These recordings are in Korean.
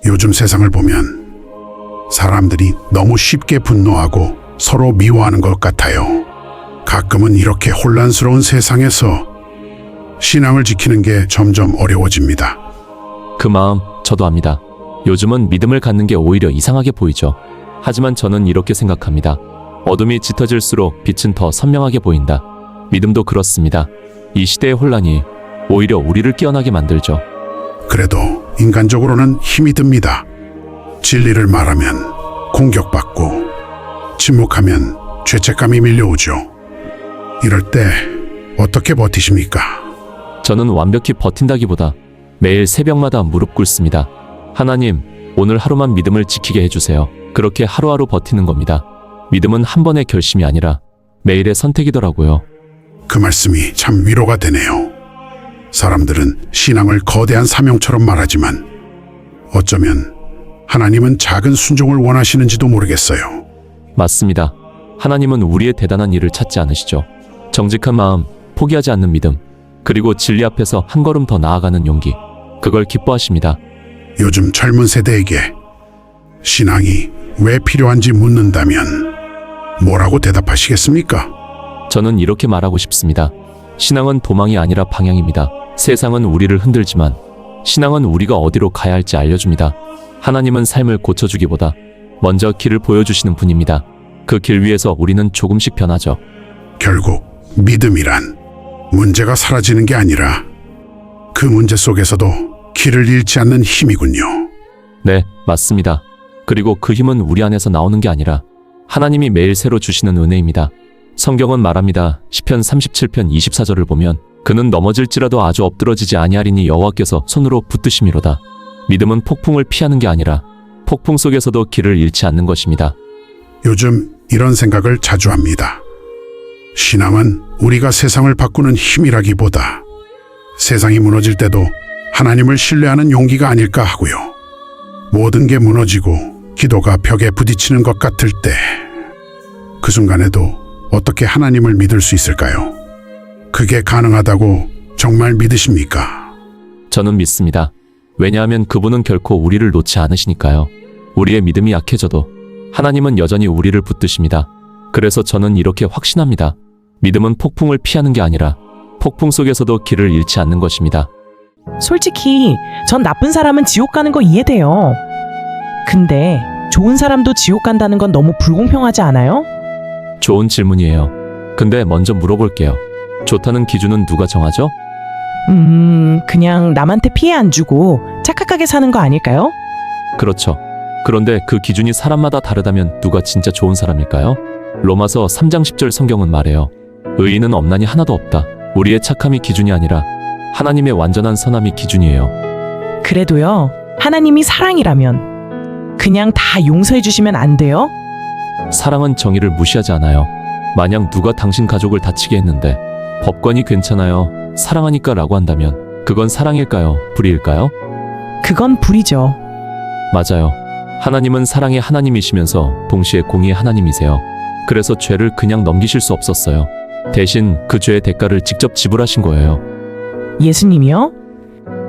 요즘 세상을 보면 사람들이 너무 쉽게 분노하고 서로 미워하는 것 같아요. 가끔은 이렇게 혼란스러운 세상에서 신앙을 지키는 게 점점 어려워집니다. 그 마음 저도 압니다. 요즘은 믿음을 갖는 게 오히려 이상하게 보이죠. 하지만 저는 이렇게 생각합니다. 어둠이 짙어질수록 빛은 더 선명하게 보인다. 믿음도 그렇습니다. 이 시대의 혼란이 오히려 우리를 깨어나게 만들죠. 그래도 인간적으로는 힘이 듭니다. 진리를 말하면 공격받고 침묵하면 죄책감이 밀려오죠. 이럴 때 어떻게 버티십니까? 저는 완벽히 버틴다기보다 매일 새벽마다 무릎 꿇습니다. 하나님, 오늘 하루만 믿음을 지키게 해주세요. 그렇게 하루하루 버티는 겁니다. 믿음은 한 번의 결심이 아니라 매일의 선택이더라고요. 그 말씀이 참 위로가 되네요. 사람들은 신앙을 거대한 사명처럼 말하지만 어쩌면 하나님은 작은 순종을 원하시는지도 모르겠어요. 맞습니다. 하나님은 우리의 대단한 일을 찾지 않으시죠. 정직한 마음, 포기하지 않는 믿음, 그리고 진리 앞에서 한 걸음 더 나아가는 용기, 그걸 기뻐하십니다. 요즘 젊은 세대에게 신앙이 왜 필요한지 묻는다면 뭐라고 대답하시겠습니까? 저는 이렇게 말하고 싶습니다. 신앙은 도망이 아니라 방향입니다. 세상은 우리를 흔들지만 신앙은 우리가 어디로 가야 할지 알려줍니다. 하나님은 삶을 고쳐주기보다 먼저 길을 보여주시는 분입니다. 그 길 위에서 우리는 조금씩 변하죠. 결국 믿음이란 문제가 사라지는 게 아니라 그 문제 속에서도 길을 잃지 않는 힘이군요. 네, 맞습니다. 그리고 그 힘은 우리 안에서 나오는 게 아니라 하나님이 매일 새로 주시는 은혜입니다. 성경은 말합니다. 시편 37편 24절을 보면 그는 넘어질지라도 아주 엎드러지지 아니하리니 여호와께서 손으로 붙드심이로다. 믿음은 폭풍을 피하는 게 아니라 폭풍 속에서도 길을 잃지 않는 것입니다. 요즘 이런 생각을 자주 합니다. 신앙은 우리가 세상을 바꾸는 힘이라기보다 세상이 무너질 때도 하나님을 신뢰하는 용기가 아닐까 하고요. 모든 게 무너지고 기도가 벽에 부딪히는 것 같을 때 그 순간에도 어떻게 하나님을 믿을 수 있을까요? 그게 가능하다고 정말 믿으십니까? 저는 믿습니다. 왜냐하면 그분은 결코 우리를 놓지 않으시니까요. 우리의 믿음이 약해져도 하나님은 여전히 우리를 붙드십니다. 그래서 저는 이렇게 확신합니다. 믿음은 폭풍을 피하는 게 아니라 폭풍 속에서도 길을 잃지 않는 것입니다. 솔직히 전 나쁜 사람은 지옥 가는 거 이해돼요. 근데 좋은 사람도 지옥 간다는 건 너무 불공평하지 않아요? 좋은 질문이에요. 근데 먼저 물어볼게요. 좋다는 기준은 누가 정하죠? 그냥 남한테 피해 안 주고 착각하게 사는 거 아닐까요? 그렇죠. 그런데 그 기준이 사람마다 다르다면 누가 진짜 좋은 사람일까요? 로마서 3장 10절 성경은 말해요. 의인은 없나니 하나도 없다. 우리의 착함이 기준이 아니라 하나님의 완전한 선함이 기준이에요. 그래도요, 하나님이 사랑이라면 그냥 다 용서해 주시면 안 돼요? 사랑은 정의를 무시하지 않아요. 만약 누가 당신 가족을 다치게 했는데 법관이 괜찮아요, 사랑하니까 라고 한다면 그건 사랑일까요? 불의일까요? 그건 불이죠. 맞아요. 하나님은 사랑의 하나님이시면서 동시에 공의의 하나님이세요. 그래서 죄를 그냥 넘기실 수 없었어요. 대신 그 죄의 대가를 직접 지불하신 거예요. 예수님이요?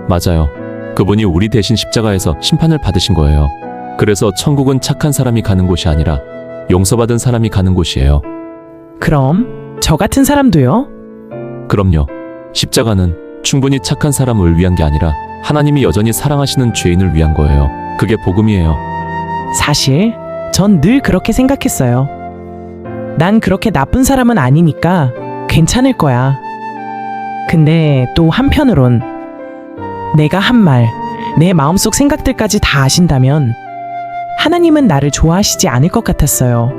맞아요. 그분이 우리 대신 십자가에서 심판을 받으신 거예요. 그래서 천국은 착한 사람이 가는 곳이 아니라 용서받은 사람이 가는 곳이에요. 그럼 저 같은 사람도요? 그럼요. 십자가는 충분히 착한 사람을 위한 게 아니라 하나님이 여전히 사랑하시는 죄인을 위한 거예요. 그게 복음이에요. 사실 전 늘 그렇게 생각했어요. 난 그렇게 나쁜 사람은 아니니까 괜찮을 거야. 근데 또 한편으론 내가 한 말, 내 마음속 생각들까지 다 아신다면 하나님은 나를 좋아하시지 않을 것 같았어요.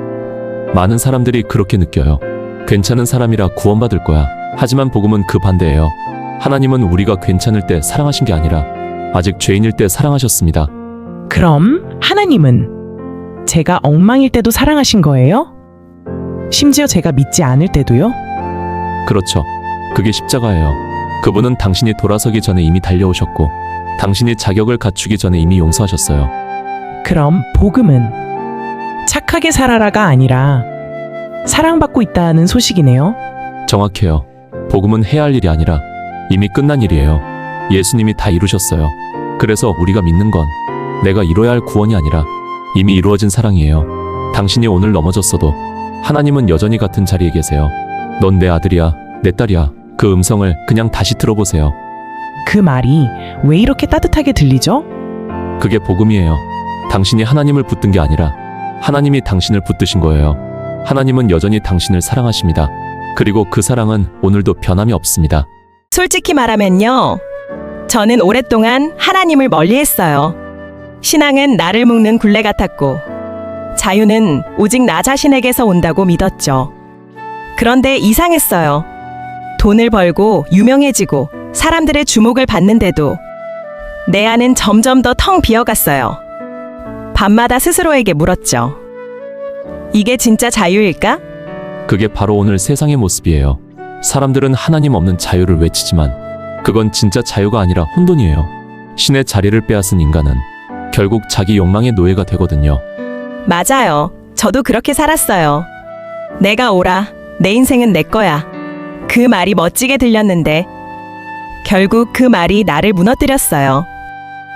많은 사람들이 그렇게 느껴요. 괜찮은 사람이라 구원받을 거야. 하지만 복음은 그 반대예요. 하나님은 우리가 괜찮을 때 사랑하신 게 아니라 아직 죄인일 때 사랑하셨습니다. 그럼 하나님은 제가 엉망일 때도 사랑하신 거예요? 심지어 제가 믿지 않을 때도요? 그렇죠. 그게 십자가예요. 그분은 당신이 돌아서기 전에 이미 달려오셨고 당신이 자격을 갖추기 전에 이미 용서하셨어요. 그럼 복음은 착하게 살아라가 아니라 사랑받고 있다는 소식이네요. 정확해요. 복음은 해야 할 일이 아니라 이미 끝난 일이에요. 예수님이 다 이루셨어요. 그래서 우리가 믿는 건 내가 이뤄야 할 구원이 아니라 이미 이루어진 사랑이에요. 당신이 오늘 넘어졌어도 하나님은 여전히 같은 자리에 계세요. 넌 내 아들이야, 내 딸이야. 그 음성을 그냥 다시 들어보세요. 그 말이 왜 이렇게 따뜻하게 들리죠? 그게 복음이에요. 당신이 하나님을 붙든 게 아니라 하나님이 당신을 붙드신 거예요. 하나님은 여전히 당신을 사랑하십니다. 그리고 그 사랑은 오늘도 변함이 없습니다. 솔직히 말하면요. 저는 오랫동안 하나님을 멀리했어요. 신앙은 나를 묶는 굴레 같았고, 자유는 오직 나 자신에게서 온다고 믿었죠. 그런데 이상했어요. 돈을 벌고 유명해지고 사람들의 주목을 받는데도 내 안은 점점 더 텅 비어갔어요. 밤마다 스스로에게 물었죠. 이게 진짜 자유일까? 그게 바로 오늘 세상의 모습이에요. 사람들은 하나님 없는 자유를 외치지만 그건 진짜 자유가 아니라 혼돈이에요. 신의 자리를 빼앗은 인간은 결국 자기 욕망의 노예가 되거든요. 맞아요. 저도 그렇게 살았어요. 내가 오라. 내 인생은 내 거야. 그 말이 멋지게 들렸는데 결국 그 말이 나를 무너뜨렸어요.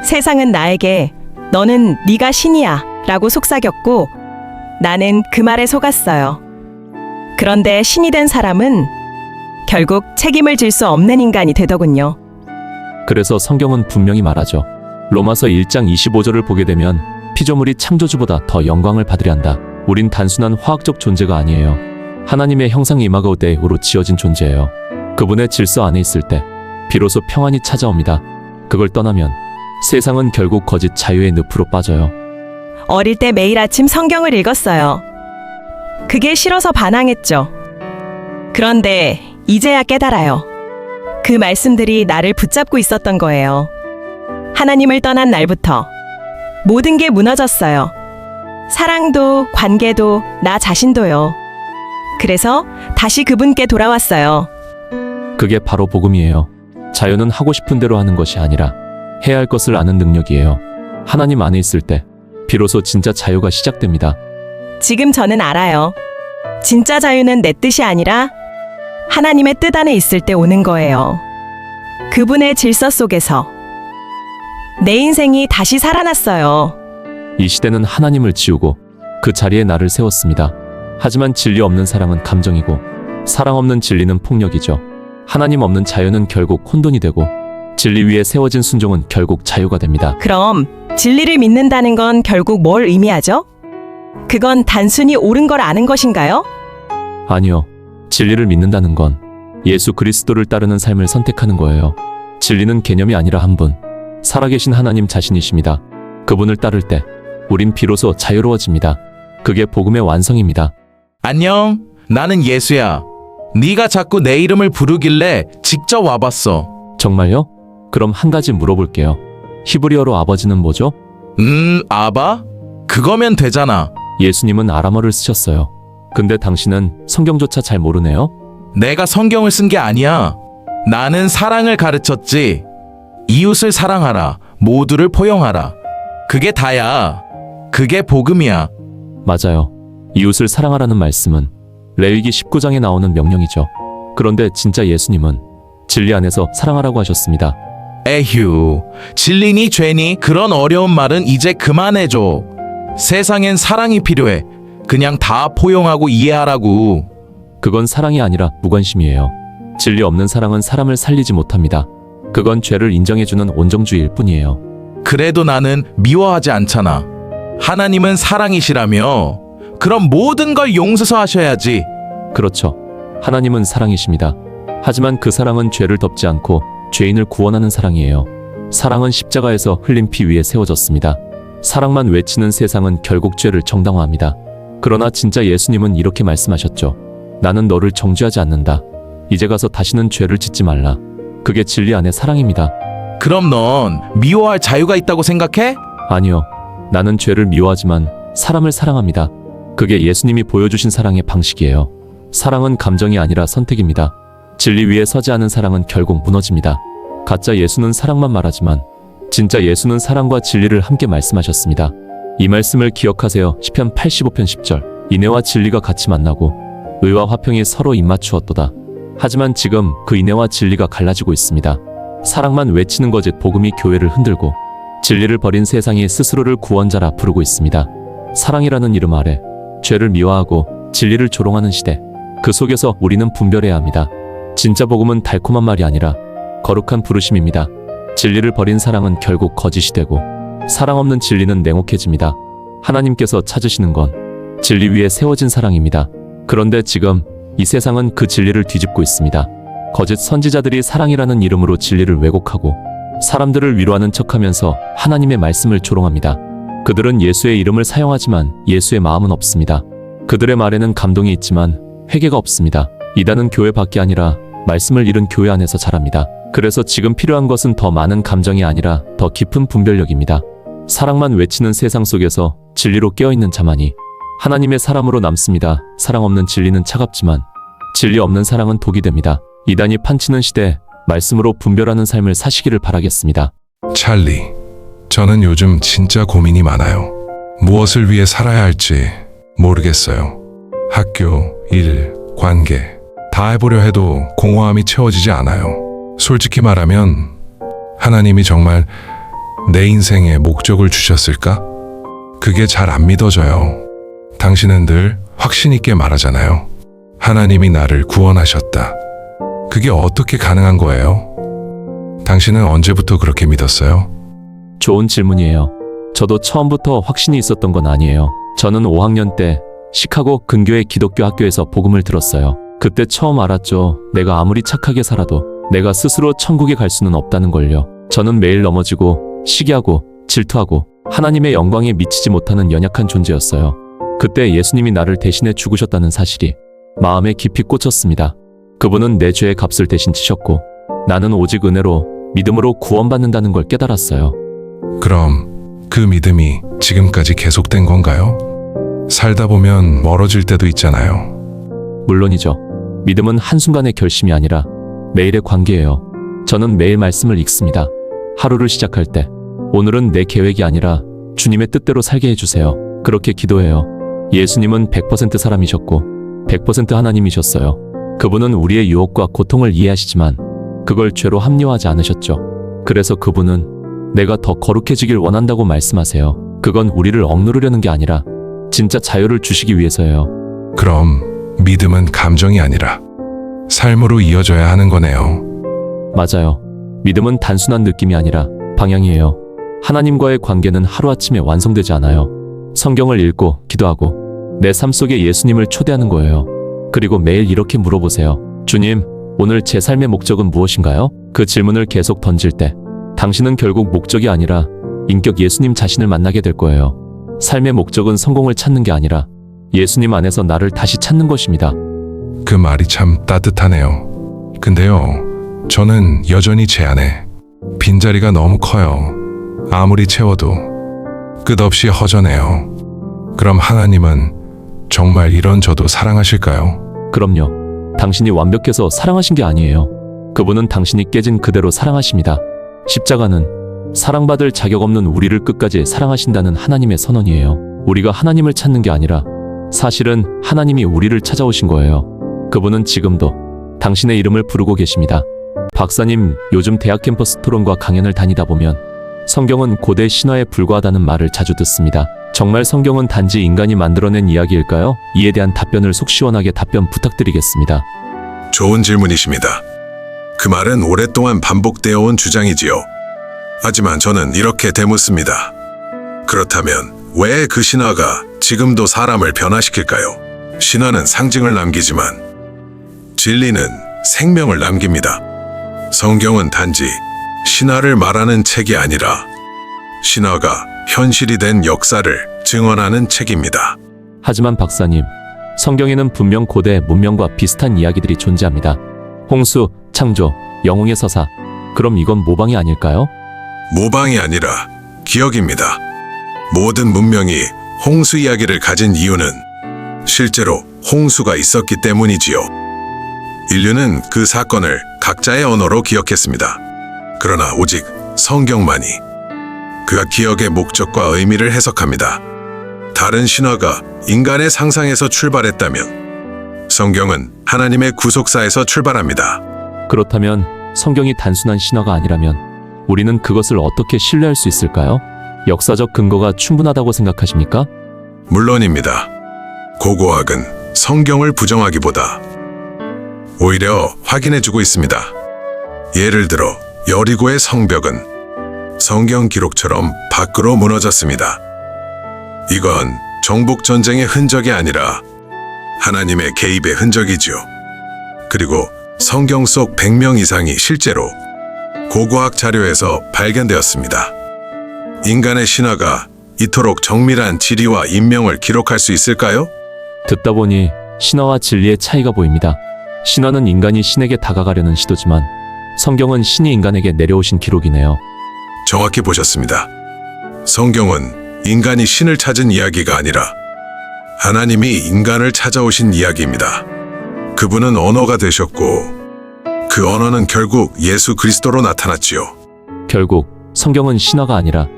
세상은 나에게 너는 네가 신이야 라고 속삭였고 나는 그 말에 속았어요. 그런데 신이 된 사람은 결국 책임을 질 수 없는 인간이 되더군요. 그래서 성경은 분명히 말하죠. 로마서 1장 25절을 보게 되면 피조물이 창조주보다 더 영광을 받으려 한다. 우린 단순한 화학적 존재가 아니에요. 하나님의 형상 이마고대로 지어진 존재예요. 그분의 질서 안에 있을 때 비로소 평안이 찾아옵니다. 그걸 떠나면 세상은 결국 거짓 자유의 늪으로 빠져요. 어릴 때 매일 아침 성경을 읽었어요. 그게 싫어서 반항했죠. 그런데 이제야 깨달아요. 그 말씀들이 나를 붙잡고 있었던 거예요. 하나님을 떠난 날부터 모든 게 무너졌어요. 사랑도, 관계도, 나 자신도요. 그래서 다시 그분께 돌아왔어요. 그게 바로 복음이에요. 자유는 하고 싶은 대로 하는 것이 아니라 해야 할 것을 아는 능력이에요. 하나님 안에 있을 때 비로소 진짜 자유가 시작됩니다. 지금 저는 알아요. 진짜 자유는 내 뜻이 아니라 하나님의 뜻 안에 있을 때 오는 거예요. 그분의 질서 속에서 내 인생이 다시 살아났어요. 이 시대는 하나님을 지우고 그 자리에 나를 세웠습니다. 하지만 진리 없는 사랑은 감정이고 사랑 없는 진리는 폭력이죠. 하나님 없는 자유는 결국 혼돈이 되고 진리 위에 세워진 순종은 결국 자유가 됩니다. 그럼 진리를 믿는다는 건 결국 뭘 의미하죠? 그건 단순히 옳은 걸 아는 것인가요? 아니요. 진리를 믿는다는 건 예수 그리스도를 따르는 삶을 선택하는 거예요. 진리는 개념이 아니라 한 분, 살아계신 하나님 자신이십니다. 그분을 따를 때 우린 비로소 자유로워집니다. 그게 복음의 완성입니다. 안녕, 나는 예수야. 네가 자꾸 내 이름을 부르길래 직접 와봤어. 정말요? 그럼 한 가지 물어볼게요. 히브리어로 아버지는 뭐죠? 아바? 그거면 되잖아. 예수님은 아람어를 쓰셨어요. 근데 당신은 성경조차 잘 모르네요? 내가 성경을 쓴 게 아니야. 나는 사랑을 가르쳤지. 이웃을 사랑하라. 모두를 포용하라. 그게 다야. 그게 복음이야. 맞아요. 이웃을 사랑하라는 말씀은 레위기 19장에 나오는 명령이죠. 그런데 진짜 예수님은 진리 안에서 사랑하라고 하셨습니다. 에휴, 진리니 죄니 그런 어려운 말은 이제 그만해줘. 세상엔 사랑이 필요해. 그냥 다 포용하고 이해하라고. 그건 사랑이 아니라 무관심이에요. 진리 없는 사랑은 사람을 살리지 못합니다. 그건 죄를 인정해주는 온정주의일 뿐이에요. 그래도 나는 미워하지 않잖아. 하나님은 사랑이시라며. 그럼 모든 걸 용서하셔야지. 그렇죠. 하나님은 사랑이십니다. 하지만 그 사랑은 죄를 덮지 않고 죄인을 구원하는 사랑이에요. 사랑은 십자가에서 흘린 피 위에 세워졌습니다. 사랑만 외치는 세상은 결국 죄를 정당화합니다. 그러나 진짜 예수님은 이렇게 말씀하셨죠. 나는 너를 정죄하지 않는다. 이제 가서 다시는 죄를 짓지 말라. 그게 진리 안의 사랑입니다. 그럼 넌 미워할 자유가 있다고 생각해? 아니요. 나는 죄를 미워하지만 사람을 사랑합니다. 그게 예수님이 보여주신 사랑의 방식이에요. 사랑은 감정이 아니라 선택입니다. 진리 위에 서지 않은 사랑은 결국 무너집니다. 가짜 예수는 사랑만 말하지만 진짜 예수는 사랑과 진리를 함께 말씀하셨습니다. 이 말씀을 기억하세요. 시편 85편 10절. 인애와 진리가 같이 만나고 의와 화평이 서로 입맞추었도다. 하지만 지금 그 인애와 진리가 갈라지고 있습니다. 사랑만 외치는 거짓 복음이 교회를 흔들고 진리를 버린 세상이 스스로를 구원자라 부르고 있습니다. 사랑이라는 이름 아래 죄를 미화하고 진리를 조롱하는 시대. 그 속에서 우리는 분별해야 합니다. 진짜 복음은 달콤한 말이 아니라 거룩한 부르심입니다. 진리를 버린 사랑은 결국 거짓이 되고 사랑 없는 진리는 냉혹해집니다. 하나님께서 찾으시는 건 진리 위에 세워진 사랑입니다. 그런데 지금 이 세상은 그 진리를 뒤집고 있습니다. 거짓 선지자들이 사랑이라는 이름으로 진리를 왜곡하고 사람들을 위로하는 척하면서 하나님의 말씀을 조롱합니다. 그들은 예수의 이름을 사용하지만 예수의 마음은 없습니다. 그들의 말에는 감동이 있지만 회개가 없습니다. 이단은 교회 밖이 아니라 말씀을 잃은 교회 안에서 자랍니다. 그래서 지금 필요한 것은 더 많은 감정이 아니라 더 깊은 분별력입니다. 사랑만 외치는 세상 속에서 진리로 깨어있는 자만이 하나님의 사람으로 남습니다. 사랑 없는 진리는 차갑지만 진리 없는 사랑은 독이 됩니다. 이단이 판치는 시대, 말씀으로 분별하는 삶을 사시기를 바라겠습니다. 찰리, 저는 요즘 진짜 고민이 많아요. 무엇을 위해 살아야 할지 모르겠어요. 학교, 일, 관계 다 해보려 해도 공허함이 채워지지 않아요. 솔직히 말하면 하나님이 정말 내 인생에 목적을 주셨을까? 그게 잘 안 믿어져요. 당신은 늘 확신 있게 말하잖아요. 하나님이 나를 구원하셨다. 그게 어떻게 가능한 거예요? 당신은 언제부터 그렇게 믿었어요? 좋은 질문이에요. 저도 처음부터 확신이 있었던 건 아니에요. 저는 5학년 때 시카고 근교의 기독교 학교에서 복음을 들었어요. 그때 처음 알았죠. 내가 아무리 착하게 살아도 내가 스스로 천국에 갈 수는 없다는 걸요. 저는 매일 넘어지고 시기하고 질투하고 하나님의 영광에 미치지 못하는 연약한 존재였어요. 그때 예수님이 나를 대신해 죽으셨다는 사실이 마음에 깊이 꽂혔습니다. 그분은 내 죄의 값을 대신 치셨고 나는 오직 은혜로 믿음으로 구원받는다는 걸 깨달았어요. 그럼 그 믿음이 지금까지 계속된 건가요? 살다 보면 멀어질 때도 있잖아요. 물론이죠. 믿음은 한순간의 결심이 아니라 매일의 관계예요. 저는 매일 말씀을 읽습니다. 하루를 시작할 때 오늘은 내 계획이 아니라 주님의 뜻대로 살게 해주세요. 그렇게 기도해요. 예수님은 100% 사람이셨고 100% 하나님이셨어요. 그분은 우리의 유혹과 고통을 이해하시지만 그걸 죄로 합리화하지 않으셨죠. 그래서 그분은 내가 더 거룩해지길 원한다고 말씀하세요. 그건 우리를 억누르려는 게 아니라 진짜 자유를 주시기 위해서예요. 그럼 믿음은 감정이 아니라 삶으로 이어져야 하는 거네요. 맞아요. 믿음은 단순한 느낌이 아니라 방향이에요. 하나님과의 관계는 하루아침에 완성되지 않아요. 성경을 읽고 기도하고 내 삶 속에 예수님을 초대하는 거예요. 그리고 매일 이렇게 물어보세요. 주님, 오늘 제 삶의 목적은 무엇인가요? 그 질문을 계속 던질 때 당신은 결국 목적이 아니라 인격 예수님 자신을 만나게 될 거예요. 삶의 목적은 성공을 찾는 게 아니라 예수님 안에서 나를 다시 찾는 것입니다. 그 말이 참 따뜻하네요. 근데요, 저는 여전히 제 안에 빈자리가 너무 커요. 아무리 채워도 끝없이 허전해요. 그럼 하나님은 정말 이런 저도 사랑하실까요? 그럼요. 당신이 완벽해서 사랑하신 게 아니에요. 그분은 당신이 깨진 그대로 사랑하십니다. 십자가는 사랑받을 자격 없는 우리를 끝까지 사랑하신다는 하나님의 선언이에요. 우리가 하나님을 찾는 게 아니라 사실은 하나님이 우리를 찾아오신 거예요. 그분은 지금도 당신의 이름을 부르고 계십니다. 박사님, 요즘 대학 캠퍼스 토론과 강연을 다니다 보면 성경은 고대 신화에 불과하다는 말을 자주 듣습니다. 정말 성경은 단지 인간이 만들어낸 이야기일까요? 이에 대한 답변을 속 시원하게 답변 부탁드리겠습니다. 좋은 질문이십니다. 그 말은 오랫동안 반복되어 온 주장이지요. 하지만 저는 이렇게 되묻습니다. 그렇다면 왜 그 신화가 지금도 사람을 변화시킬까요? 신화는 상징을 남기지만 진리는 생명을 남깁니다. 성경은 단지 신화를 말하는 책이 아니라 신화가 현실이 된 역사를 증언하는 책입니다. 하지만 박사님, 성경에는 분명 고대 문명과 비슷한 이야기들이 존재합니다. 홍수, 창조, 영웅의 서사. 그럼 이건 모방이 아닐까요? 모방이 아니라 기억입니다. 모든 문명이 홍수 이야기를 가진 이유는 실제로 홍수가 있었기 때문이지요. 인류는 그 사건을 각자의 언어로 기억했습니다. 그러나 오직 성경만이 그 기억의 목적과 의미를 해석합니다. 다른 신화가 인간의 상상에서 출발했다면 성경은 하나님의 구속사에서 출발합니다. 그렇다면 성경이 단순한 신화가 아니라면 우리는 그것을 어떻게 신뢰할 수 있을까요? 역사적 근거가 충분하다고 생각하십니까? 물론입니다. 고고학은 성경을 부정하기보다 오히려 확인해주고 있습니다. 예를 들어 여리고의 성벽은 성경 기록처럼 밖으로 무너졌습니다. 이건 정복 전쟁의 흔적이 아니라 하나님의 개입의 흔적이지요. 그리고 성경 속 100명 이상이 실제로 고고학 자료에서 발견되었습니다. 인간의 신화가 이토록 정밀한 지리와 인명을 기록할 수 있을까요? 듣다 보니 신화와 진리의 차이가 보입니다. 신화는 인간이 신에게 다가가려는 시도지만 성경은 신이 인간에게 내려오신 기록이네요. 정확히 보셨습니다. 성경은 인간이 신을 찾은 이야기가 아니라 하나님이 인간을 찾아오신 이야기입니다. 그분은 언어가 되셨고 그 언어는 결국 예수 그리스도로 나타났지요. 결국 성경은 신화가 아니라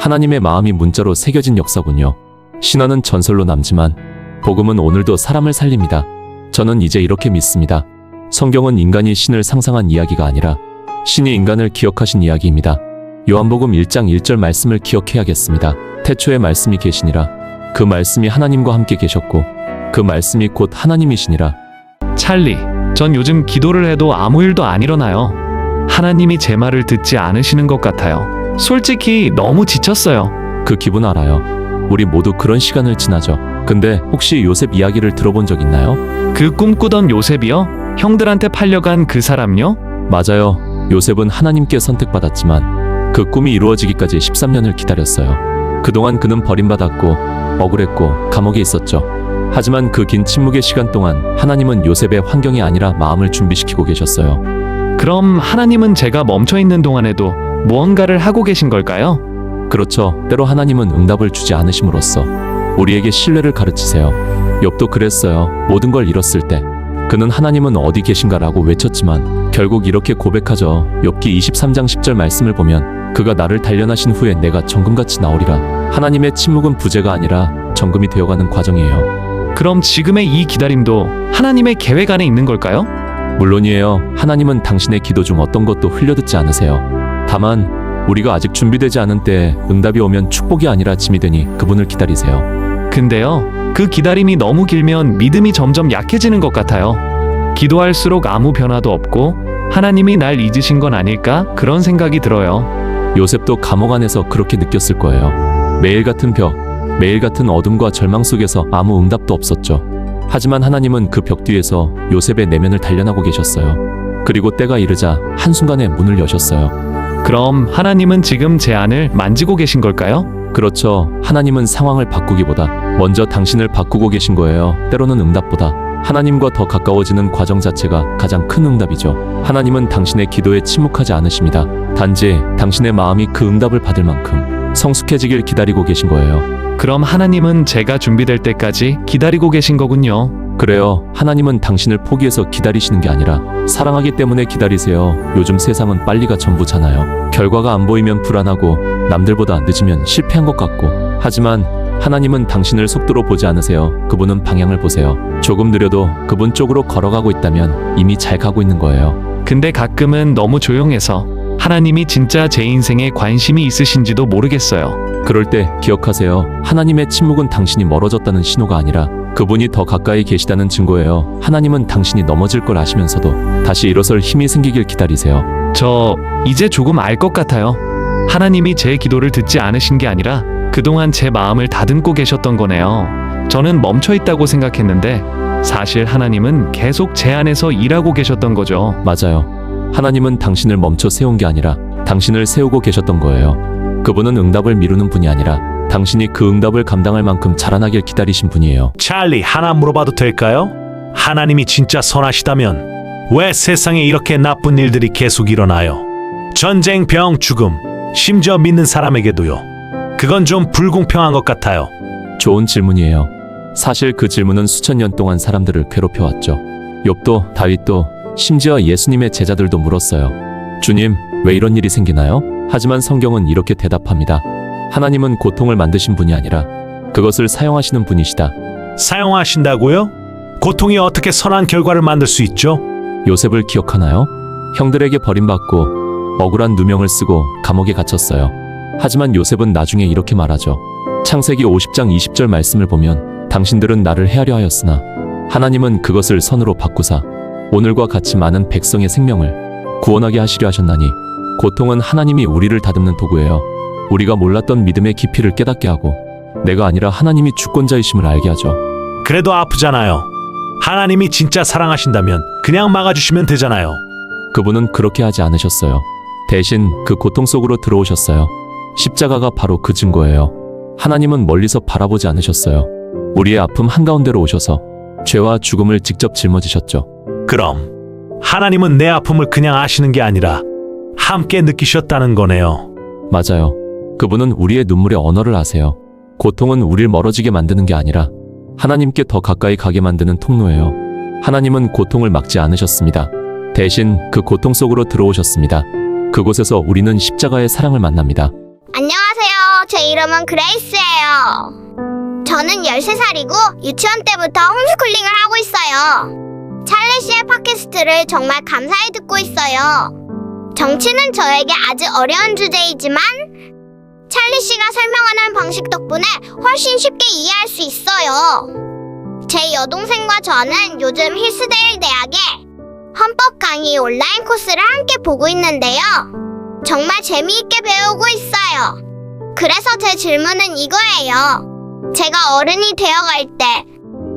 하나님의 마음이 문자로 새겨진 역사군요. 신화는 전설로 남지만 복음은 오늘도 사람을 살립니다. 저는 이제 이렇게 믿습니다. 성경은 인간이 신을 상상한 이야기가 아니라 신이 인간을 기억하신 이야기입니다. 요한복음 1장 1절 말씀을 기억해야겠습니다. 태초에 말씀이 계시니라. 그 말씀이 하나님과 함께 계셨고 그 말씀이 곧 하나님이시니라. 찰리, 전 요즘 기도를 해도 아무 일도 안 일어나요. 하나님이 제 말을 듣지 않으시는 것 같아요. 솔직히 너무 지쳤어요. 그 기분 알아요. 우리 모두 그런 시간을 지나죠. 근데 혹시 요셉 이야기를 들어본 적 있나요? 그 꿈꾸던 요셉이요? 형들한테 팔려간 그 사람요? 맞아요. 요셉은 하나님께 선택받았지만 그 꿈이 이루어지기까지 13년을 기다렸어요. 그동안 그는 버림받았고 억울했고 감옥에 있었죠. 하지만 그 긴 침묵의 시간 동안 하나님은 요셉의 환경이 아니라 마음을 준비시키고 계셨어요. 그럼 하나님은 제가 멈춰 있는 동안에도 무언가를 하고 계신 걸까요? 그렇죠. 때로 하나님은 응답을 주지 않으심으로써 우리에게 신뢰를 가르치세요. 욥도 그랬어요. 모든 걸 잃었을 때 그는 하나님은 어디 계신가라고 외쳤지만 결국 이렇게 고백하죠. 욥기 23장 10절 말씀을 보면 그가 나를 단련하신 후에 내가 정금같이 나오리라. 하나님의 침묵은 부재가 아니라 정금이 되어가는 과정이에요. 그럼 지금의 이 기다림도 하나님의 계획 안에 있는 걸까요? 물론이에요. 하나님은 당신의 기도 중 어떤 것도 흘려듣지 않으세요. 다만 우리가 아직 준비되지 않은 때에 응답이 오면 축복이 아니라 짐이 되니 그분을 기다리세요. 근데요, 그 기다림이 너무 길면 믿음이 점점 약해지는 것 같아요. 기도할수록 아무 변화도 없고 하나님이 날 잊으신 건 아닐까? 그런 생각이 들어요. 요셉도 감옥 안에서 그렇게 느꼈을 거예요. 매일 같은 벽, 매일 같은 어둠과 절망 속에서 아무 응답도 없었죠. 하지만 하나님은 그 벽 뒤에서 요셉의 내면을 단련하고 계셨어요. 그리고 때가 이르자 한순간에 문을 여셨어요. 그럼 하나님은 지금 제 안을 만지고 계신 걸까요? 그렇죠. 하나님은 상황을 바꾸기보다 먼저 당신을 바꾸고 계신 거예요. 때로는 응답보다 하나님과 더 가까워지는 과정 자체가 가장 큰 응답이죠. 하나님은 당신의 기도에 침묵하지 않으십니다. 단지 당신의 마음이 그 응답을 받을 만큼 성숙해지길 기다리고 계신 거예요. 그럼 하나님은 제가 준비될 때까지 기다리고 계신 거군요. 그래요. 하나님은 당신을 포기해서 기다리시는 게 아니라 사랑하기 때문에 기다리세요. 요즘 세상은 빨리가 전부잖아요. 결과가 안 보이면 불안하고 남들보다 늦으면 실패한 것 같고. 하지만 하나님은 당신을 속도로 보지 않으세요. 그분은 방향을 보세요. 조금 느려도 그분 쪽으로 걸어가고 있다면 이미 잘 가고 있는 거예요. 근데 가끔은 너무 조용해서 하나님이 진짜 제 인생에 관심이 있으신지도 모르겠어요. 그럴 때 기억하세요. 하나님의 침묵은 당신이 멀어졌다는 신호가 아니라 그분이 더 가까이 계시다는 증거예요. 하나님은 당신이 넘어질 걸 아시면서도 다시 일어설 힘이 생기길 기다리세요. 저 이제 조금 알 것 같아요. 하나님이 제 기도를 듣지 않으신 게 아니라 그동안 제 마음을 다듬고 계셨던 거네요. 저는 멈춰 있다고 생각했는데 사실 하나님은 계속 제 안에서 일하고 계셨던 거죠. 맞아요. 하나님은 당신을 멈춰 세운 게 아니라 당신을 세우고 계셨던 거예요. 그분은 응답을 미루는 분이 아니라 당신이 그 응답을 감당할 만큼 자라나길 기다리신 분이에요. 찰리, 하나 물어봐도 될까요? 하나님이 진짜 선하시다면 왜 세상에 이렇게 나쁜 일들이 계속 일어나요? 전쟁, 병, 죽음, 심지어 믿는 사람에게도요. 그건 좀 불공평한 것 같아요. 좋은 질문이에요. 사실 그 질문은 수천 년 동안 사람들을 괴롭혀왔죠. 욥도 다윗도 심지어 예수님의 제자들도 물었어요. 주님, 왜 이런 일이 생기나요? 하지만 성경은 이렇게 대답합니다. 하나님은 고통을 만드신 분이 아니라 그것을 사용하시는 분이시다. 사용하신다고요? 고통이 어떻게 선한 결과를 만들 수 있죠? 요셉을 기억하나요? 형들에게 버림받고 억울한 누명을 쓰고 감옥에 갇혔어요. 하지만 요셉은 나중에 이렇게 말하죠. 창세기 50장 20절 말씀을 보면 당신들은 나를 헤아려 하였으나 하나님은 그것을 선으로 바꾸사 오늘과 같이 많은 백성의 생명을 구원하게 하시려 하셨나니 고통은 하나님이 우리를 다듬는 도구예요. 우리가 몰랐던 믿음의 깊이를 깨닫게 하고 내가 아니라 하나님이 주권자이심을 알게 하죠. 그래도 아프잖아요. 하나님이 진짜 사랑하신다면 그냥 막아주시면 되잖아요. 그분은 그렇게 하지 않으셨어요. 대신 그 고통 속으로 들어오셨어요. 십자가가 바로 그 증거예요. 하나님은 멀리서 바라보지 않으셨어요. 우리의 아픔 한가운데로 오셔서 죄와 죽음을 직접 짊어지셨죠. 그럼 하나님은 내 아픔을 그냥 아시는 게 아니라 함께 느끼셨다는 거네요. 맞아요. 그분은 우리의 눈물의 언어를 아세요. 고통은 우릴 멀어지게 만드는 게 아니라 하나님께 더 가까이 가게 만드는 통로예요. 하나님은 고통을 막지 않으셨습니다. 대신 그 고통 속으로 들어오셨습니다. 그곳에서 우리는 십자가의 사랑을 만납니다. 안녕하세요. 제 이름은 그레이스예요. 저는 13살이고 유치원 때부터 홈스쿨링을 하고 있어요. 찰리 씨의 팟캐스트를 정말 감사히 듣고 있어요. 정치는 저에게 아주 어려운 주제이지만 찰리 씨가 설명하는 방식 덕분에 훨씬 쉽게 이해할 수 있어요. 제 여동생과 저는 요즘 힐스데일 대학의 헌법 강의 온라인 코스를 함께 보고 있는데요. 정말 재미있게 배우고 있어요. 그래서 제 질문은 이거예요. 제가 어른이 되어갈 때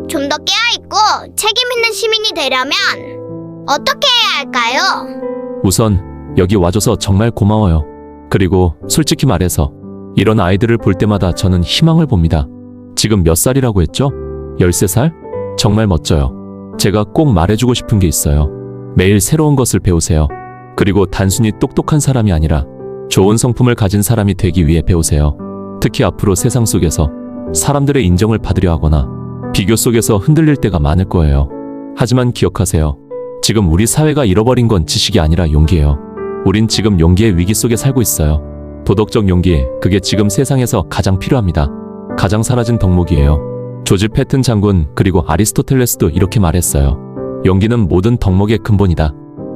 좀 더 깨어있고 책임있는 시민이 되려면 어떻게 해야 할까요? 우선 여기 와줘서 정말 고마워요. 그리고 솔직히 말해서 이런 아이들을 볼 때마다 저는 희망을 봅니다. 지금 몇 살이라고 했죠? 13살? 정말 멋져요. 제가 꼭 말해주고 싶은 게 있어요. 매일 새로운 것을 배우세요. 그리고 단순히 똑똑한 사람이 아니라 좋은 성품을 가진 사람이 되기 위해 배우세요. 특히 앞으로 세상 속에서 사람들의 인정을 받으려 하거나 비교 속에서 흔들릴 때가 많을 거예요. 하지만 기억하세요. 지금 우리 사회가 잃어버린 건 지식이 아니라 용기예요. 우린 지금 용기의 위기 속에 살고 있어요. 도덕적 용기, 그게 지금 세상에서 가장 필요합니다. 가장 사라진 덕목이에요. 조지 패튼 장군 그리고 아리스토텔레스도 이렇게 말했어요. 용기는 모든 덕목의 근본이다.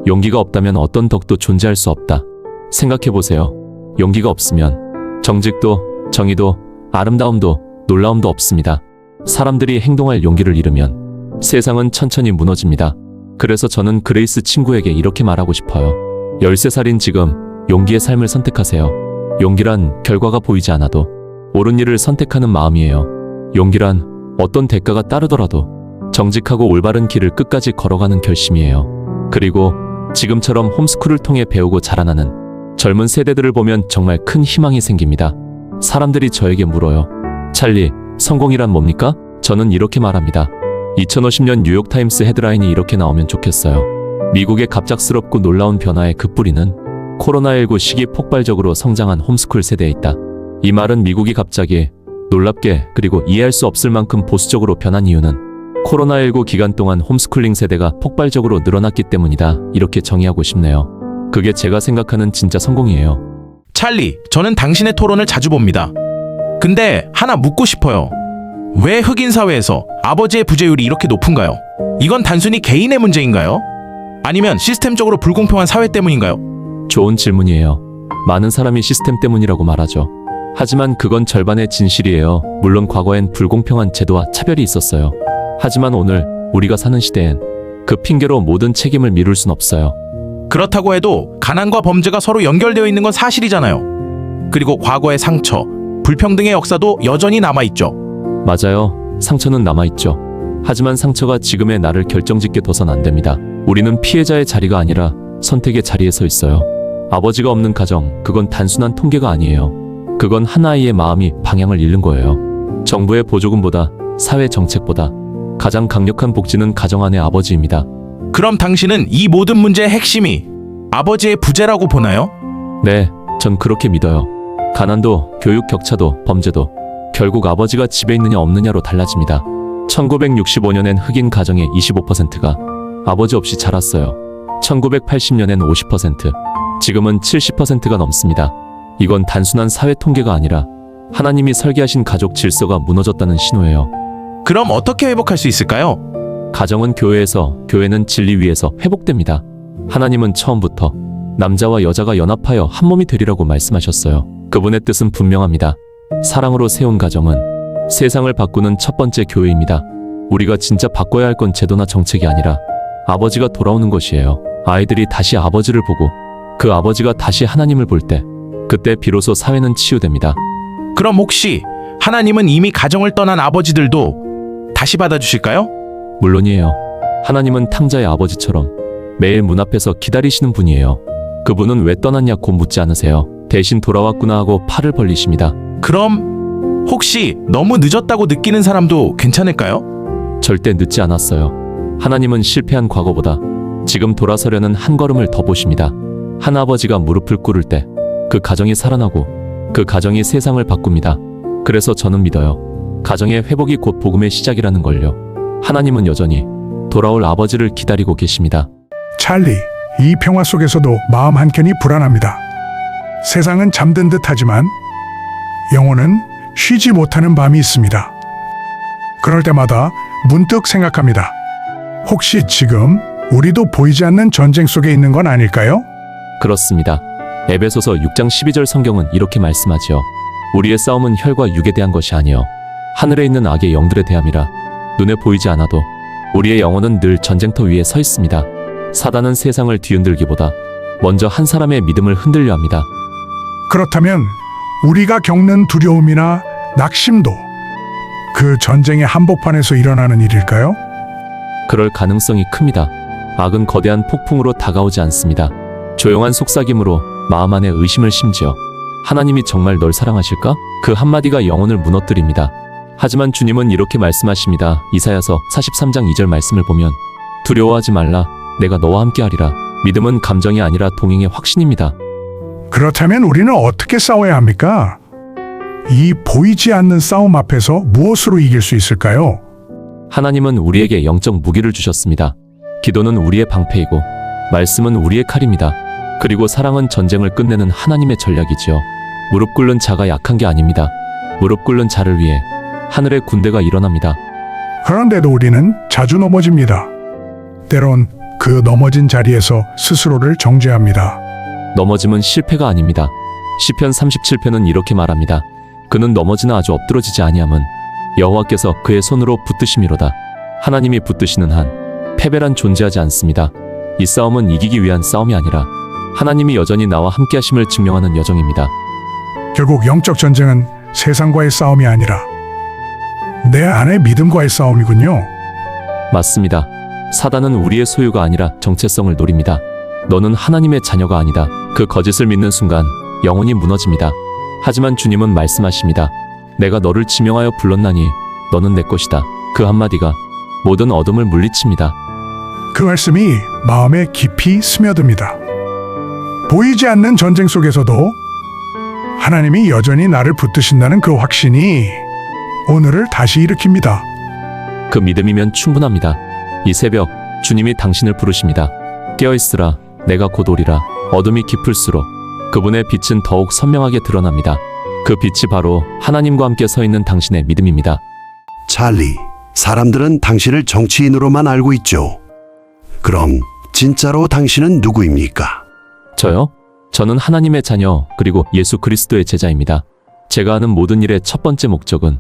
용기가 없다면 어떤 덕도 존재할 수 없다. 생각해보세요. 용기가 없으면 정직도, 정의도, 아름다움도, 놀라움도 없습니다. 사람들이 행동할 용기를 잃으면 세상은 천천히 무너집니다. 그래서 저는 그레이스 친구에게 이렇게 말하고 싶어요. 13살인 지금 용기의 삶을 선택하세요. 용기란 결과가 보이지 않아도 옳은 일을 선택하는 마음이에요. 용기란 어떤 대가가 따르더라도 정직하고 올바른 길을 끝까지 걸어가는 결심이에요. 그리고 지금처럼 홈스쿨을 통해 배우고 자라나는 젊은 세대들을 보면 정말 큰 희망이 생깁니다. 사람들이 저에게 물어요. 찰리, 성공이란 뭡니까? 저는 이렇게 말합니다. 2050년 뉴욕타임스 헤드라인이 이렇게 나오면 좋겠어요. 미국의 갑작스럽고 놀라운 변화의 그 뿌리는 코로나19 시기 폭발적으로 성장한 홈스쿨 세대에 있다. 이 말은 미국이 갑자기 놀랍게 그리고 이해할 수 없을 만큼 보수적으로 변한 이유는 코로나19 기간 동안 홈스쿨링 세대가 폭발적으로 늘어났기 때문이다. 이렇게 정의하고 싶네요. 그게 제가 생각하는 진짜 성공이에요. 찰리, 저는 당신의 토론을 자주 봅니다. 근데 하나 묻고 싶어요. 왜 흑인 사회에서 아버지의 부재율이 이렇게 높은가요? 이건 단순히 개인의 문제인가요? 아니면 시스템적으로 불공평한 사회 때문인가요? 좋은 질문이에요. 많은 사람이 시스템 때문이라고 말하죠. 하지만 그건 절반의 진실이에요. 물론 과거엔 불공평한 제도와 차별이 있었어요. 하지만 오늘 우리가 사는 시대엔 그 핑계로 모든 책임을 미룰 순 없어요. 그렇다고 해도 가난과 범죄가 서로 연결되어 있는 건 사실이잖아요. 그리고 과거의 상처, 불평등의 역사도 여전히 남아있죠. 맞아요. 상처는 남아있죠. 하지만 상처가 지금의 나를 결정짓게 둬선 안 됩니다. 우리는 피해자의 자리가 아니라 선택의 자리에 서 있어요. 아버지가 없는 가정, 그건 단순한 통계가 아니에요. 그건 한 아이의 마음이 방향을 잃는 거예요. 정부의 보조금보다, 사회 정책보다 가장 강력한 복지는 가정 안의 아버지입니다. 그럼 당신은 이 모든 문제의 핵심이 아버지의 부재라고 보나요? 네, 전 그렇게 믿어요. 가난도, 교육 격차도, 범죄도 결국 아버지가 집에 있느냐 없느냐로 달라집니다. 1965년엔 흑인 가정의 25%가 아버지 없이 자랐어요. 1980년엔 50%, 지금은 70%가 넘습니다. 이건 단순한 사회 통계가 아니라 하나님이 설계하신 가족 질서가 무너졌다는 신호예요. 그럼 어떻게 회복할 수 있을까요? 가정은 교회에서, 교회는 진리 위에서 회복됩니다. 하나님은 처음부터 남자와 여자가 연합하여 한 몸이 되리라고 말씀하셨어요. 그분의 뜻은 분명합니다. 사랑으로 세운 가정은 세상을 바꾸는 첫 번째 교회입니다. 우리가 진짜 바꿔야 할 건 제도나 정책이 아니라 아버지가 돌아오는 것이에요. 아이들이 다시 아버지를 보고 그 아버지가 다시 하나님을 볼 때, 그때 비로소 사회는 치유됩니다. 그럼 혹시 하나님은 이미 가정을 떠난 아버지들도 다시 받아주실까요? 물론이에요. 하나님은 탕자의 아버지처럼 매일 문 앞에서 기다리시는 분이에요. 그분은 왜 떠났냐고 묻지 않으세요. 대신 돌아왔구나 하고 팔을 벌리십니다. 그럼 혹시 너무 늦었다고 느끼는 사람도 괜찮을까요? 절대 늦지 않았어요. 하나님은 실패한 과거보다 지금 돌아서려는 한 걸음을 더 보십니다. 한 아버지가 무릎을 꿇을 때 그 가정이 살아나고 그 가정이 세상을 바꿉니다. 그래서 저는 믿어요. 가정의 회복이 곧 복음의 시작이라는 걸요. 하나님은 여전히 돌아올 아버지를 기다리고 계십니다. 찰리, 이 평화 속에서도 마음 한켠이 불안합니다. 세상은 잠든 듯하지만 영혼은 쉬지 못하는 밤이 있습니다. 그럴 때마다 문득 생각합니다. 혹시 지금 우리도 보이지 않는 전쟁 속에 있는 건 아닐까요? 그렇습니다. 에베소서 6장 12절 성경은 이렇게 말씀하지요. 우리의 싸움은 혈과 육에 대한 것이 아니요 하늘에 있는 악의 영들에 대함이라. 눈에 보이지 않아도 우리의 영혼은 늘 전쟁터 위에 서 있습니다. 사단은 세상을 뒤흔들기보다 먼저 한 사람의 믿음을 흔들려 합니다. 그렇다면 우리가 겪는 두려움이나 낙심도 그 전쟁의 한복판에서 일어나는 일일까요? 그럴 가능성이 큽니다. 악은 거대한 폭풍으로 다가오지 않습니다. 조용한 속삭임으로 마음 안에 의심을 심지어 하나님이 정말 널 사랑하실까? 그 한마디가 영혼을 무너뜨립니다. 하지만 주님은 이렇게 말씀하십니다. 이사야서 43장 2절 말씀을 보면 두려워하지 말라. 내가 너와 함께하리라. 믿음은 감정이 아니라 동행의 확신입니다. 그렇다면 우리는 어떻게 싸워야 합니까? 이 보이지 않는 싸움 앞에서 무엇으로 이길 수 있을까요? 하나님은 우리에게 영적 무기를 주셨습니다. 기도는 우리의 방패이고 말씀은 우리의 칼입니다. 그리고 사랑은 전쟁을 끝내는 하나님의 전략이지요. 무릎 꿇는 자가 약한 게 아닙니다. 무릎 꿇는 자를 위해 하늘의 군대가 일어납니다. 그런데도 우리는 자주 넘어집니다. 때론 그 넘어진 자리에서 스스로를 정죄합니다. 넘어짐은 실패가 아닙니다. 시편 37편은 이렇게 말합니다. 그는 넘어지나 아주 엎드러지지 아니함은 여호와께서 그의 손으로 붙드심이로다. 하나님이 붙드시는 한 패배란 존재하지 않습니다. 이 싸움은 이기기 위한 싸움이 아니라 하나님이 여전히 나와 함께 하심을 증명하는 여정입니다. 결국 영적 전쟁은 세상과의 싸움이 아니라 내 안의 믿음과의 싸움이군요. 맞습니다. 사단은 우리의 소유가 아니라 정체성을 노립니다. 너는 하나님의 자녀가 아니다. 그 거짓을 믿는 순간 영혼이 무너집니다. 하지만 주님은 말씀하십니다. 내가 너를 지명하여 불렀나니 너는 내 것이다. 그 한마디가 모든 어둠을 물리칩니다. 그 말씀이 마음에 깊이 스며듭니다. 보이지 않는 전쟁 속에서도 하나님이 여전히 나를 붙드신다는 그 확신이 오늘을 다시 일으킵니다. 그 믿음이면 충분합니다. 이 새벽 주님이 당신을 부르십니다. 깨어있으라. 내가 곧 오리라. 어둠이 깊을수록 그분의 빛은 더욱 선명하게 드러납니다. 그 빛이 바로 하나님과 함께 서 있는 당신의 믿음입니다. 찰리, 사람들은 당신을 정치인으로만 알고 있죠. 그럼 진짜로 당신은 누구입니까? 저요? 저는 하나님의 자녀 그리고 예수 그리스도의 제자입니다. 제가 하는 모든 일의 첫 번째 목적은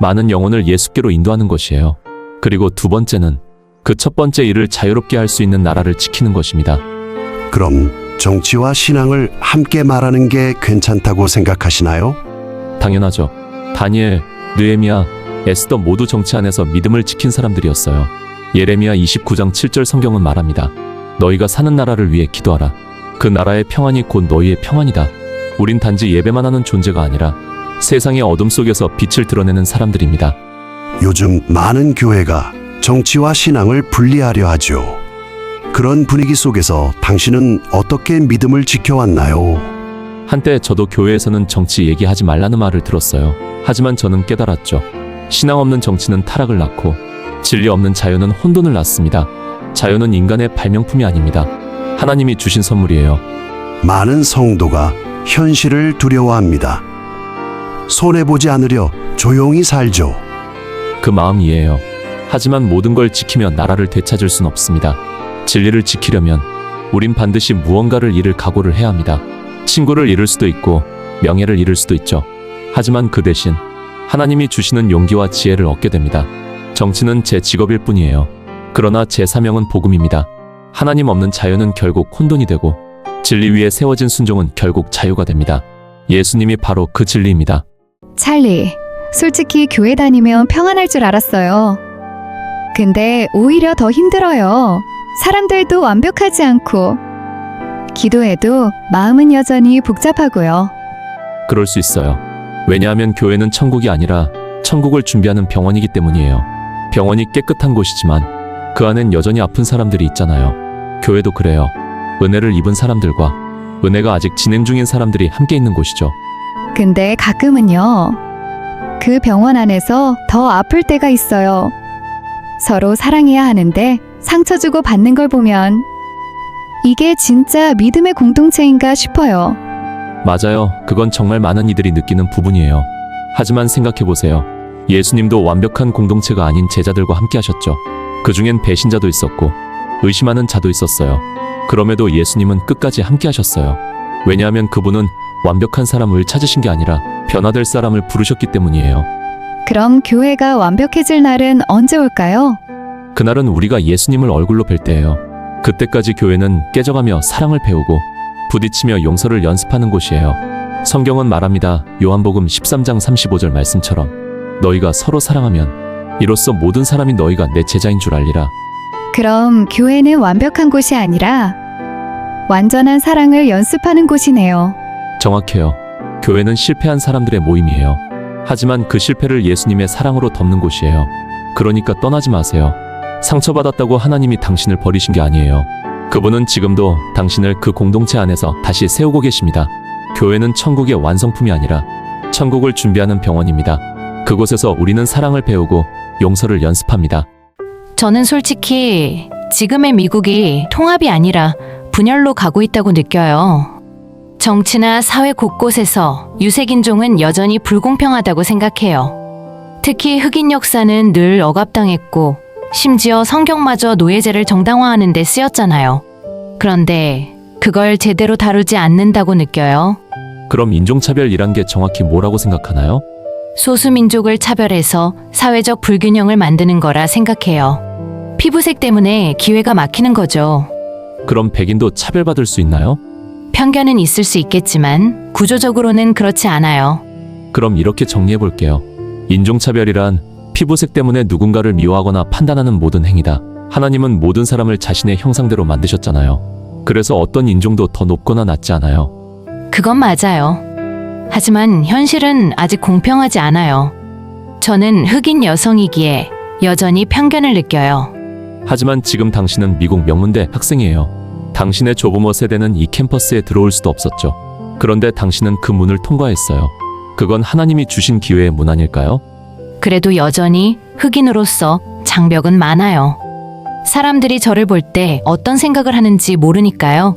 많은 영혼을 예수께로 인도하는 것이에요. 그리고 두 번째는 그 첫 번째 일을 자유롭게 할 수 있는 나라를 지키는 것입니다. 그럼 정치와 신앙을 함께 말하는 게 괜찮다고 생각하시나요? 당연하죠. 다니엘, 느헤미야, 에스더 모두 정치 안에서 믿음을 지킨 사람들이었어요. 예레미야 29장 7절 성경은 말합니다. 너희가 사는 나라를 위해 기도하라. 그 나라의 평안이 곧 너희의 평안이다. 우린 단지 예배만 하는 존재가 아니라 세상의 어둠 속에서 빛을 드러내는 사람들입니다. 요즘 많은 교회가 정치와 신앙을 분리하려 하죠. 그런 분위기 속에서 당신은 어떻게 믿음을 지켜왔나요? 한때 저도 교회에서는 정치 얘기하지 말라는 말을 들었어요. 하지만 저는 깨달았죠. 신앙 없는 정치는 타락을 낳고 진리 없는 자유는 혼돈을 낳습니다. 자유는 인간의 발명품이 아닙니다. 하나님이 주신 선물이에요. 많은 성도가 현실을 두려워합니다. 손해보지 않으려 조용히 살죠. 그 마음 이해해요. 하지만 모든 걸 지키며 나라를 되찾을 순 없습니다. 진리를 지키려면 우린 반드시 무언가를 잃을 각오를 해야 합니다. 친구를 잃을 수도 있고 명예를 잃을 수도 있죠. 하지만 그 대신 하나님이 주시는 용기와 지혜를 얻게 됩니다. 정치는 제 직업일 뿐이에요. 그러나 제 사명은 복음입니다. 하나님 없는 자유는 결국 혼돈이 되고 진리 위에 세워진 순종은 결국 자유가 됩니다. 예수님이 바로 그 진리입니다. 찰리, 솔직히 교회 다니면 평안할 줄 알았어요. 근데 오히려 더 힘들어요. 사람들도 완벽하지 않고, 기도해도 마음은 여전히 복잡하고요. 그럴 수 있어요. 왜냐하면 교회는 천국이 아니라 천국을 준비하는 병원이기 때문이에요. 병원이 깨끗한 곳이지만 그 안엔 여전히 아픈 사람들이 있잖아요. 교회도 그래요. 은혜를 입은 사람들과 은혜가 아직 진행 중인 사람들이 함께 있는 곳이죠. 근데 가끔은요, 그 병원 안에서 더 아플 때가 있어요. 서로 사랑해야 하는데 상처 주고 받는 걸 보면 이게 진짜 믿음의 공동체인가 싶어요. 맞아요. 그건 정말 많은 이들이 느끼는 부분이에요. 하지만 생각해보세요. 예수님도 완벽한 공동체가 아닌 제자들과 함께 하셨죠. 그 중엔 배신자도 있었고 의심하는 자도 있었어요. 그럼에도 예수님은 끝까지 함께 하셨어요. 왜냐하면 그분은 완벽한 사람을 찾으신 게 아니라 변화될 사람을 부르셨기 때문이에요. 그럼 교회가 완벽해질 날은 언제 올까요? 그날은 우리가 예수님을 얼굴로 뵐 때예요. 그때까지 교회는 깨져가며 사랑을 배우고 부딪히며 용서를 연습하는 곳이에요. 성경은 말합니다. 요한복음 13장 35절 말씀처럼 너희가 서로 사랑하면 이로써 모든 사람이 너희가 내 제자인 줄 알리라. 그럼 교회는 완벽한 곳이 아니라 완전한 사랑을 연습하는 곳이네요. 정확해요. 교회는 실패한 사람들의 모임이에요. 하지만 그 실패를 예수님의 사랑으로 덮는 곳이에요. 그러니까 떠나지 마세요. 상처받았다고 하나님이 당신을 버리신 게 아니에요. 그분은 지금도 당신을 그 공동체 안에서 다시 세우고 계십니다. 교회는 천국의 완성품이 아니라 천국을 준비하는 병원입니다. 그곳에서 우리는 사랑을 배우고 용서를 연습합니다. 저는 솔직히 지금의 미국이 통합이 아니라 분열로 가고 있다고 느껴요. 정치나 사회 곳곳에서 유색인종은 여전히 불공평하다고 생각해요. 특히 흑인 역사는 늘 억압당했고 심지어 성경마저 노예제를 정당화하는 데 쓰였잖아요. 그런데 그걸 제대로 다루지 않는다고 느껴요. 그럼 인종차별이란 게 정확히 뭐라고 생각하나요? 소수민족을 차별해서 사회적 불균형을 만드는 거라 생각해요. 피부색 때문에 기회가 막히는 거죠. 그럼 백인도 차별받을 수 있나요? 편견은 있을 수 있겠지만 구조적으로는 그렇지 않아요. 그럼 이렇게 정리해 볼게요. 인종차별이란 피부색 때문에 누군가를 미워하거나 판단하는 모든 행위다. 하나님은 모든 사람을 자신의 형상대로 만드셨잖아요. 그래서 어떤 인종도 더 높거나 낮지 않아요. 그건 맞아요. 하지만 현실은 아직 공평하지 않아요. 저는 흑인 여성이기에 여전히 편견을 느껴요. 하지만 지금 당신은 미국 명문대 학생이에요. 당신의 조부모 세대는 이 캠퍼스에 들어올 수도 없었죠. 그런데 당신은 그 문을 통과했어요. 그건 하나님이 주신 기회의 문 아닐까요? 그래도 여전히 흑인으로서 장벽은 많아요. 사람들이 저를 볼 때 어떤 생각을 하는지 모르니까요.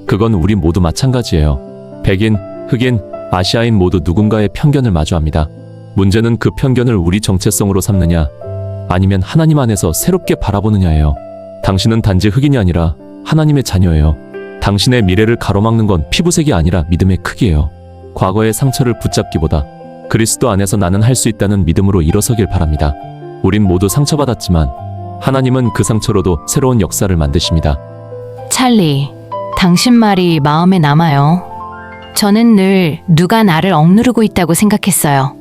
그건 우리 모두 마찬가지예요. 백인, 흑인, 아시아인 모두 누군가의 편견을 마주합니다. 문제는 그 편견을 우리 정체성으로 삼느냐, 아니면 하나님 안에서 새롭게 바라보느냐예요. 당신은 단지 흑인이 아니라 하나님의 자녀예요. 당신의 미래를 가로막는 건 피부색이 아니라 믿음의 크기예요. 과거의 상처를 붙잡기보다 그리스도 안에서 나는 할 수 있다는 믿음으로 일어서길 바랍니다. 우린 모두 상처받았지만 하나님은 그 상처로도 새로운 역사를 만드십니다. 찰리, 당신 말이 마음에 남아요. 저는 늘 누가 나를 억누르고 있다고 생각했어요.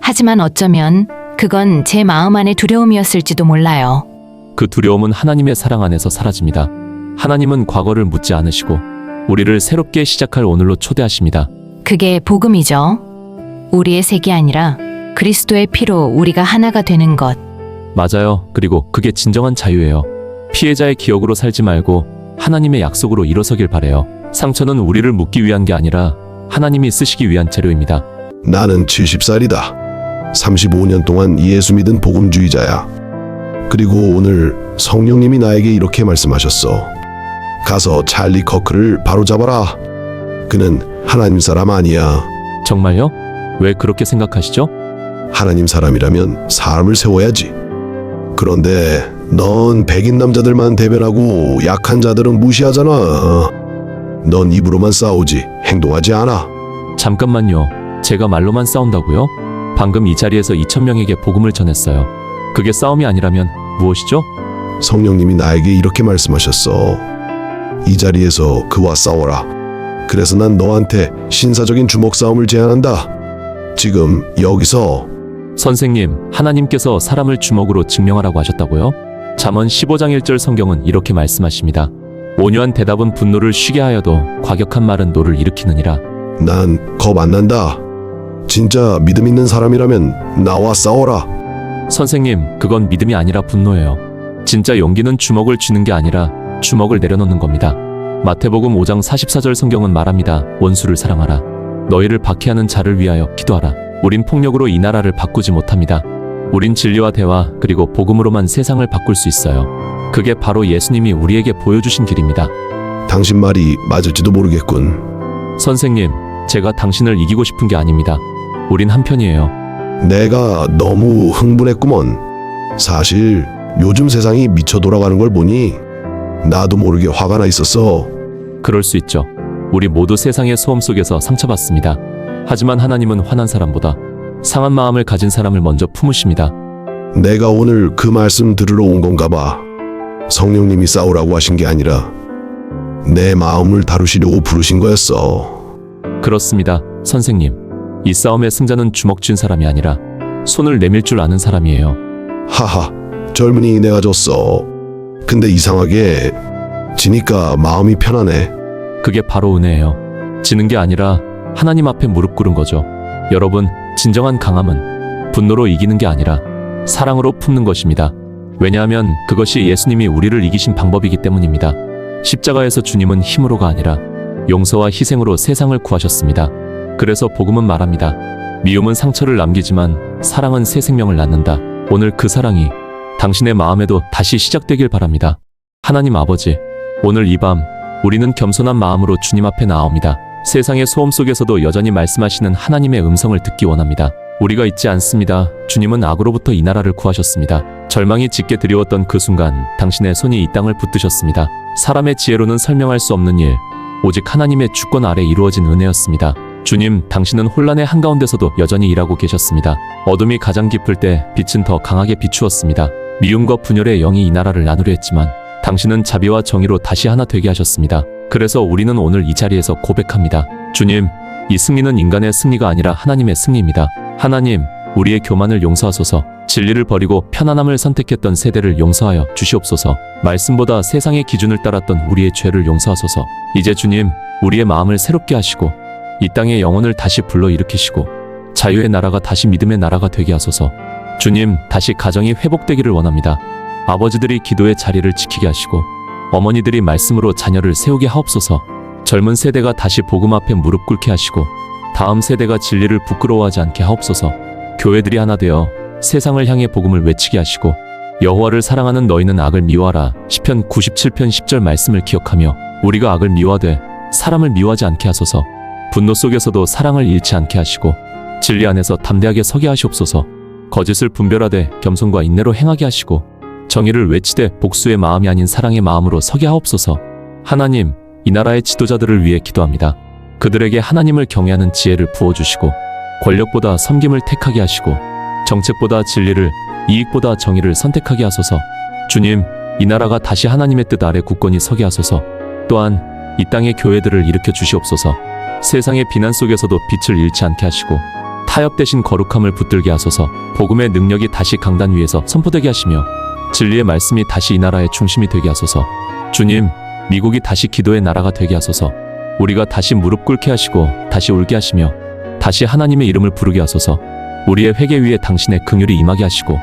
하지만 어쩌면 그건 제 마음 안의 두려움이었을지도 몰라요. 그 두려움은 하나님의 사랑 안에서 사라집니다. 하나님은 과거를 묻지 않으시고 우리를 새롭게 시작할 오늘로 초대하십니다. 그게 복음이죠. 우리의 색이 아니라 그리스도의 피로 우리가 하나가 되는 것. 맞아요. 그리고 그게 진정한 자유예요. 피해자의 기억으로 살지 말고 하나님의 약속으로 일어서길 바래요. 상처는 우리를 묶기 위한 게 아니라 하나님이 쓰시기 위한 재료입니다. 나는 70살이다. 35년 동안 예수 믿은 복음주의자야. 그리고 오늘 성령님이 나에게 이렇게 말씀하셨어. 가서 찰리 커크를 바로잡아라. 그는 하나님 사람 아니야. 정말요? 왜 그렇게 생각하시죠? 하나님 사람이라면 사람을 세워야지. 그런데 넌 백인 남자들만 대변하고 약한 자들은 무시하잖아. 넌 입으로만 싸우지 행동하지 않아. 잠깐만요. 제가 말로만 싸운다고요? 방금 이 자리에서 2,000명에게 복음을 전했어요. 그게 싸움이 아니라면 무엇이죠? 성령님이 나에게 이렇게 말씀하셨어. 이 자리에서 그와 싸워라. 그래서 난 너한테 신사적인 주먹 싸움을 제안한다. 지금 여기서. 선생님, 하나님께서 사람을 주먹으로 증명하라고 하셨다고요? 잠언 15장 1절 성경은 이렇게 말씀하십니다. 온유한 대답은 분노를 쉬게 하여도 과격한 말은 노를 일으키느니라. 난 겁 안 난다. 진짜 믿음 있는 사람이라면 나와 싸워라. 선생님, 그건 믿음이 아니라 분노예요. 진짜 용기는 주먹을 쥐는 게 아니라 주먹을 내려놓는 겁니다. 마태복음 5장 44절 성경은 말합니다. 원수를 사랑하라. 너희를 박해하는 자를 위하여 기도하라. 우린 폭력으로 이 나라를 바꾸지 못합니다. 우린 진리와 대화 그리고 복음으로만 세상을 바꿀 수 있어요. 그게 바로 예수님이 우리에게 보여주신 길입니다. 당신 말이 맞을지도 모르겠군. 선생님, 제가 당신을 이기고 싶은 게 아닙니다. 우린 한편이에요. 내가 너무 흥분했구먼. 사실 요즘 세상이 미쳐 돌아가는 걸 보니 나도 모르게 화가 나 있었어. 그럴 수 있죠. 우리 모두 세상의 소음 속에서 상처받습니다. 하지만 하나님은 화난 사람보다 상한 마음을 가진 사람을 먼저 품으십니다. 내가 오늘 그 말씀 들으러 온 건가 봐. 성령님이 싸우라고 하신 게 아니라 내 마음을 다루시려고 부르신 거였어. 그렇습니다, 선생님. 이 싸움의 승자는 주먹 쥔 사람이 아니라 손을 내밀 줄 아는 사람이에요. 하하, 젊은이 내가 졌어. 근데 이상하게 지니까 마음이 편하네. 그게 바로 은혜예요. 지는 게 아니라 하나님 앞에 무릎 꿇은 거죠. 여러분, 진정한 강함은 분노로 이기는 게 아니라 사랑으로 품는 것입니다. 왜냐하면 그것이 예수님이 우리를 이기신 방법이기 때문입니다. 십자가에서 주님은 힘으로가 아니라 용서와 희생으로 세상을 구하셨습니다. 그래서 복음은 말합니다. 미움은 상처를 남기지만 사랑은 새 생명을 낳는다. 오늘 그 사랑이 당신의 마음에도 다시 시작되길 바랍니다. 하나님 아버지, 오늘 이 밤 우리는 겸손한 마음으로 주님 앞에 나옵니다. 세상의 소음 속에서도 여전히 말씀하시는 하나님의 음성을 듣기 원합니다. 우리가 잊지 않습니다. 주님은 악으로부터 이 나라를 구하셨습니다. 절망이 짙게 드리웠던 그 순간 당신의 손이 이 땅을 붙드셨습니다. 사람의 지혜로는 설명할 수 없는 일, 오직 하나님의 주권 아래 이루어진 은혜였습니다. 주님, 당신은 혼란의 한가운데서도 여전히 일하고 계셨습니다. 어둠이 가장 깊을 때 빛은 더 강하게 비추었습니다. 미움과 분열의 영이 이 나라를 나누려 했지만 당신은 자비와 정의로 다시 하나 되게 하셨습니다. 그래서 우리는 오늘 이 자리에서 고백합니다. 주님, 이 승리는 인간의 승리가 아니라 하나님의 승리입니다. 하나님, 우리의 교만을 용서하소서. 진리를 버리고 편안함을 선택했던 세대를 용서하여 주시옵소서. 말씀보다 세상의 기준을 따랐던 우리의 죄를 용서하소서. 이제 주님, 우리의 마음을 새롭게 하시고 이 땅의 영혼을 다시 불러일으키시고 자유의 나라가 다시 믿음의 나라가 되게 하소서. 주님, 다시 가정이 회복되기를 원합니다. 아버지들이 기도의 자리를 지키게 하시고 어머니들이 말씀으로 자녀를 세우게 하옵소서. 젊은 세대가 다시 복음 앞에 무릎 꿇게 하시고 다음 세대가 진리를 부끄러워하지 않게 하옵소서. 교회들이 하나 되어 세상을 향해 복음을 외치게 하시고 여호와를 사랑하는 너희는 악을 미워하라. 시편 97편 10절 말씀을 기억하며 우리가 악을 미워하되 사람을 미워하지 않게 하소서. 분노 속에서도 사랑을 잃지 않게 하시고 진리 안에서 담대하게 서게 하시옵소서. 거짓을 분별하되 겸손과 인내로 행하게 하시고 정의를 외치되 복수의 마음이 아닌 사랑의 마음으로 서게 하옵소서. 하나님, 이 나라의 지도자들을 위해 기도합니다. 그들에게 하나님을 경외하는 지혜를 부어주시고 권력보다 섬김을 택하게 하시고 정책보다 진리를, 이익보다 정의를 선택하게 하소서. 주님, 이 나라가 다시 하나님의 뜻 아래 굳건히 서게 하소서. 또한 이 땅의 교회들을 일으켜 주시옵소서. 세상의 비난 속에서도 빛을 잃지 않게 하시고 타협되신 거룩함을 붙들게 하소서. 복음의 능력이 다시 강단 위에서 선포되게 하시며 진리의 말씀이 다시 이 나라의 중심이 되게 하소서. 주님, 미국이 다시 기도의 나라가 되게 하소서. 우리가 다시 무릎 꿇게 하시고 다시 울게 하시며 다시 하나님의 이름을 부르게 하소서. 우리의 회개 위에 당신의 긍휼이 임하게 하시고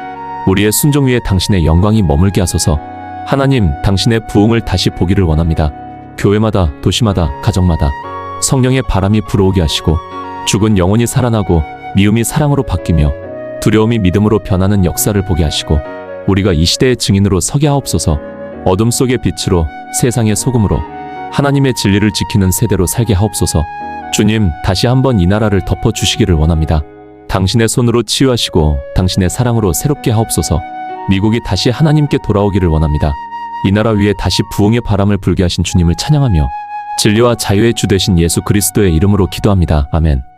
우리의 순종 위에 당신의 영광이 머물게 하소서. 하나님, 당신의 부흥을 다시 보기를 원합니다. 교회마다, 도시마다, 가정마다 성령의 바람이 불어오게 하시고 죽은 영혼이 살아나고 미움이 사랑으로 바뀌며 두려움이 믿음으로 변하는 역사를 보게 하시고 우리가 이 시대의 증인으로 서게 하옵소서. 어둠 속의 빛으로, 세상의 소금으로 하나님의 진리를 지키는 세대로 살게 하옵소서. 주님, 다시 한번 이 나라를 덮어주시기를 원합니다. 당신의 손으로 치유하시고 당신의 사랑으로 새롭게 하옵소서. 미국이 다시 하나님께 돌아오기를 원합니다. 이 나라 위에 다시 부흥의 바람을 불게 하신 주님을 찬양하며 진리와 자유의 주 되신 예수 그리스도의 이름으로 기도합니다. 아멘.